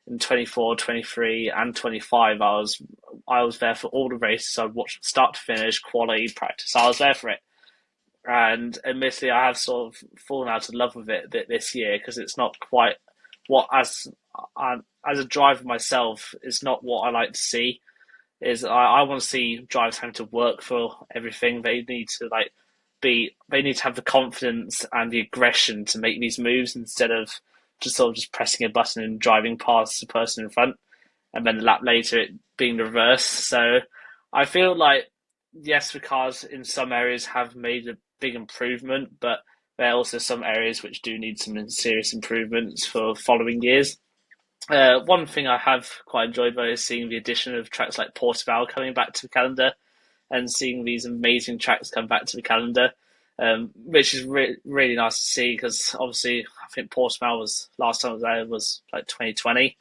in 24, 23, and 25, I was there for all the races. I watched start to finish, quality, practice. I was there for it. And admittedly, I have sort of fallen out of love with it a bit this year because it's not quite what as a driver myself, it's not what I like to see. I want to see drivers having to work for everything. They need to have the confidence and the aggression to make these moves instead of just pressing a button and driving past the person in front, and then a lap later it being the reverse. So I feel like, yes, the cars in some areas have made a big improvement, but there are also some areas which do need some serious improvements for following years. One thing I have quite enjoyed though is seeing the addition of tracks like Portimao coming back to the calendar, and seeing these amazing tracks come back to the calendar, which is really nice to see because obviously I think Portimao was last time I was there was like 2020. It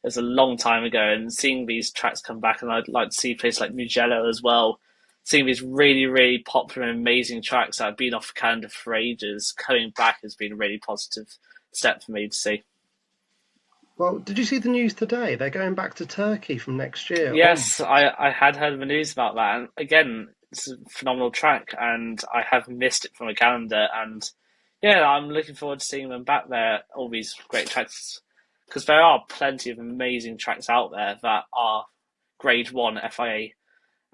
was a long time ago, and seeing these tracks come back, and I'd like to see places like Mugello as well. Seeing these really, really popular and amazing tracks that have been off the calendar for ages coming back has been a really positive step for me to see. Well, did you see the news today? They're going back to Turkey from next year on. Yes, I had heard the news about that. And again, it's a phenomenal track, and I have missed it from the calendar. And yeah, I'm looking forward to seeing them back there, all these great tracks, because there are plenty of amazing tracks out there that are Grade 1 FIA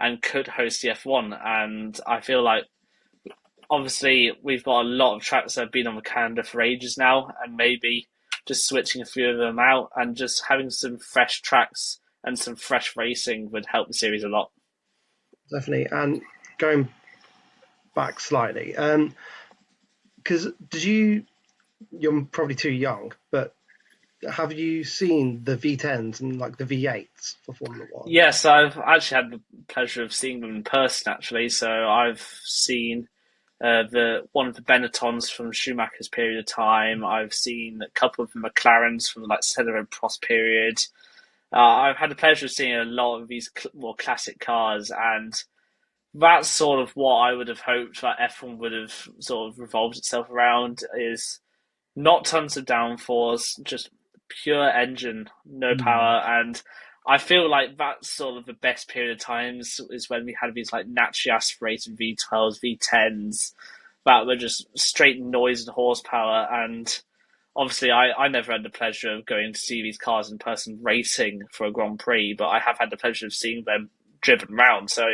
and could host the F1. And I feel like, obviously, we've got a lot of tracks that have been on the calendar for ages now, and maybe just switching a few of them out and just having some fresh tracks and some fresh racing would help the series a lot. Definitely. And going back slightly, because you're probably too young, but have you seen the V10s and like the V8s for Formula One? Yes, I've actually had the pleasure of seeing them in person, actually. So I've seen the one of the Benettons from Schumacher's period of time. I've seen a couple of the McLarens from like Senna and Prost period. I've had the pleasure of seeing a lot of these more classic cars, and that's sort of what I would have hoped that F1 would have sort of revolved itself around, is not tons of downforce, just pure engine, no Mm. power. And I feel like that's sort of the best period of times is when we had these like naturally aspirated V12s, V10s that were just straight noise and horsepower. And obviously, I never had the pleasure of going to see these cars in person racing for a Grand Prix, but I have had the pleasure of seeing them driven around. So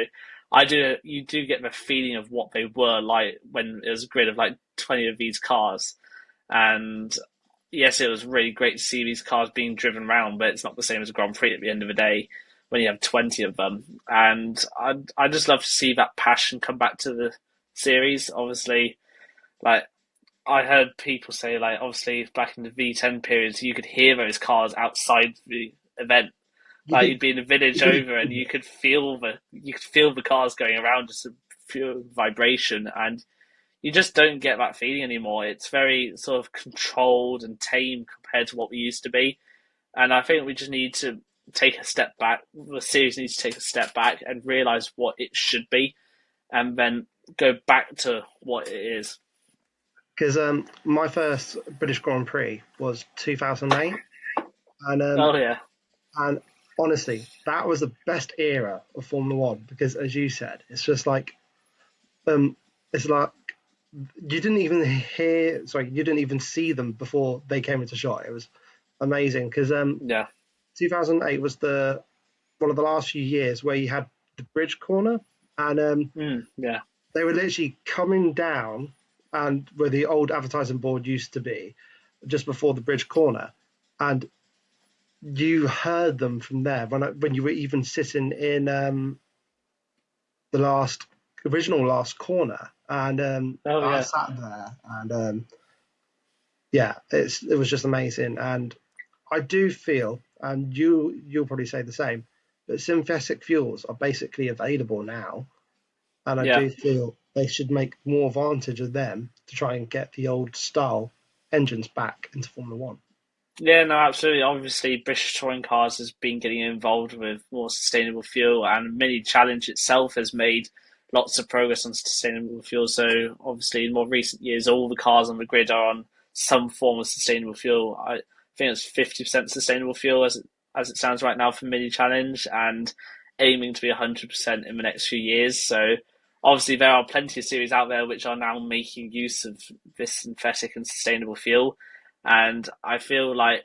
you do get the feeling of what they were like when it was a grid of like 20 of these cars. And yes, it was really great to see these cars being driven around, but it's not the same as a Grand Prix at the end of the day when you have 20 of them. And I just love to see that passion come back to the series. Obviously, like I heard people say, like obviously back in the V10 periods, you could hear those cars outside the event. You Like could you'd be in a village you could over, and you could feel the cars going around, just a pure vibration, and you just don't get that feeling anymore. It's very sort of controlled and tame compared to what we used to be. And I think we just need to take a step back. The series needs to take a step back and realize what it should be, and then go back to what it is. because my first British Grand Prix was 2008, and Oh yeah, and honestly, that was the best era of Formula One because, as you said, it's just like um, it's like you didn't even you didn't even see them before they came into shot. It was amazing because yeah, 2008 was the one of the last few years where you had the bridge corner, and yeah, they were literally coming down, and where the old advertising board used to be, just before the bridge corner, and you heard them from there when you were even sitting in the original last corner, and oh I yeah, sat there, and yeah, it was just amazing, and I do feel, and you'll probably say the same, that synthetic fuels are basically available now, and I yeah. do feel they should make more advantage of them to try and get the old style engines back into Formula One. Yeah, no, absolutely. Obviously, British touring cars has been getting involved with more sustainable fuel, and Mini Challenge itself has made lots of progress on sustainable fuel. So, obviously, in more recent years, all the cars on the grid are on some form of sustainable fuel. I think it's 50% sustainable fuel as it stands right now for Mini Challenge, and aiming to be 100% in the next few years. So, obviously, there are plenty of series out there which are now making use of this synthetic and sustainable fuel. And I feel like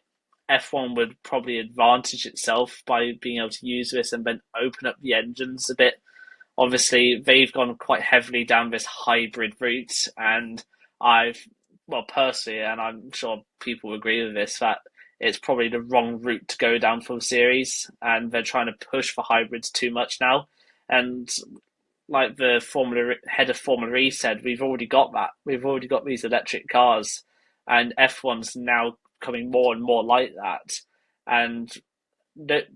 F1 would probably advantage itself by being able to use this and then open up the engines a bit. Obviously, they've gone quite heavily down this hybrid route, and well, personally, and I'm sure people agree with this, that it's probably the wrong route to go down for the series, and they're trying to push for hybrids too much now. And like the Formula head of Formula E said, we've already got that. We've already got these electric cars, and F1's now becoming more and more like that. And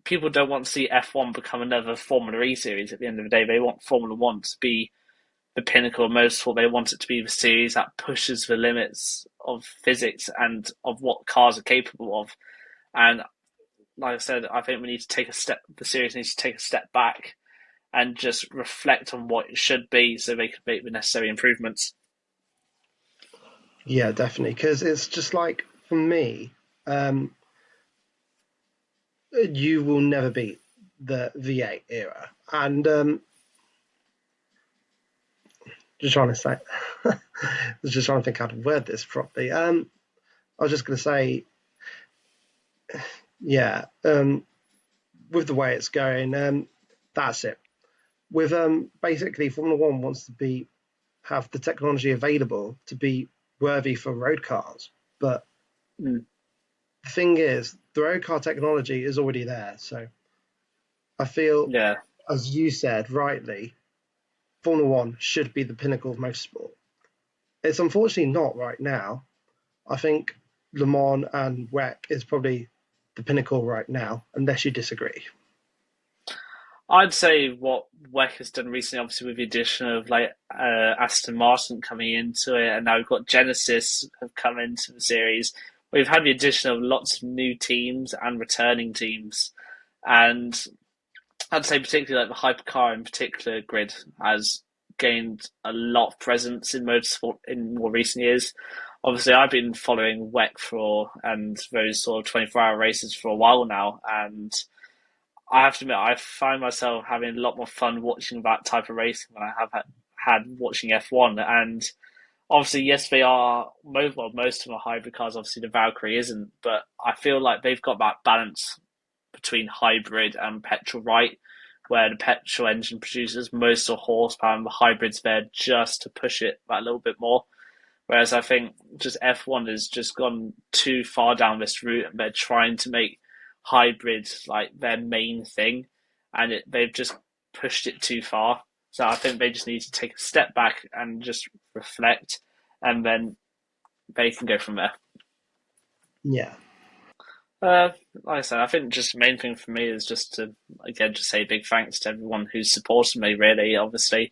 people don't want to see F1 become another Formula E series. At the end of the day, they want Formula One to be the pinnacle of motorsport. They want it to be the series that pushes the limits of physics and of what cars are capable of. And like I said, I think we need to take a step. The series needs to take a step back and just reflect on what it should be so they can make the necessary improvements. Yeah, definitely, because it's just like for me, um, you will never beat the V8 era, and just trying to say, I was just trying to think how to word this properly. I was just going to say, yeah, with the way it's going, that's it. With basically Formula One wants to be have the technology available to be worthy for road cars, but Mm. the thing is, the road car technology is already there. So I feel, Yeah, as you said rightly, Formula One should be the pinnacle of motorsport. It's unfortunately not right now. I think Le Mans and WEC is probably the pinnacle right now, unless you disagree. I'd say what WEC has done recently, obviously with the addition of like Aston Martin coming into it, and now we've got Genesis have come into the series. We've had the addition of lots of new teams and returning teams, and I'd say particularly like the hypercar in particular grid has gained a lot of presence in motorsport in more recent years. Obviously, I've been following WEC for and those sort of 24-hour races for a while now, and I have to admit I find myself having a lot more fun watching that type of racing than I have had watching F1. And obviously, yes, they are most of them are hybrid cars. Obviously, the Valkyrie isn't, but I feel like they've got that balance between hybrid and petrol right, where the petrol engine produces most of the horsepower and the hybrid's there just to push it that little bit more. Whereas I think just F1 has just gone too far down this route, and they're trying to make hybrid like their main thing, and they've just pushed it too far. So I think they just need to take a step back and just reflect, and then they can go from there. Yeah, Like I said, I think just the main thing for me is just to again just say big thanks to everyone who's supported me. Really, obviously,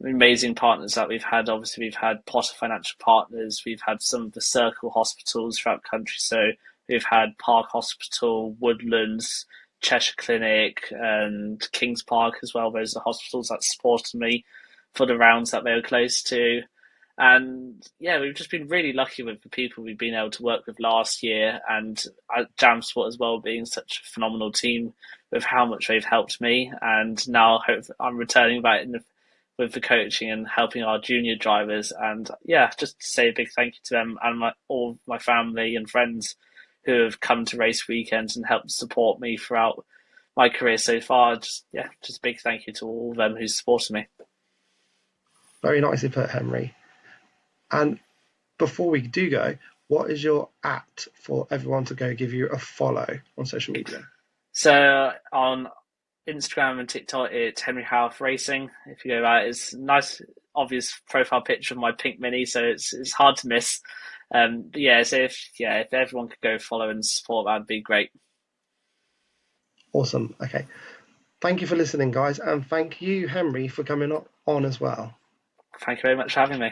amazing partners that we've had. Obviously, we've had Potter Financial Partners. We've had some of the Circle hospitals throughout the country. So we've had Park Hospital, Woodlands, Cheshire Clinic, and Kings Park as well. Those are the hospitals that supported me for the rounds that they were close to. And yeah, we've just been really lucky with the people we've been able to work with last year, and Jam Sport as well being such a phenomenal team with how much they've helped me. And now I'm returning back with the coaching and helping our junior drivers. And yeah, just to say a big thank you to them and all my family and friends who have come to race weekends and helped support me throughout my career so far. Just a big thank you to all of them who supported me. very nicely put, Henry. And before we do go, what is your at for everyone to go give you a follow on social media? So on Instagram and TikTok, it's Henry Howarth Racing. If you go about it, it's a nice, obvious profile picture of my pink Mini, so it's hard to miss. But yeah, so if everyone could go follow and support, that'd be great. Awesome. Okay. Thank you for listening, guys, and thank you, Henry, for coming on as well. Thank you very much for having me.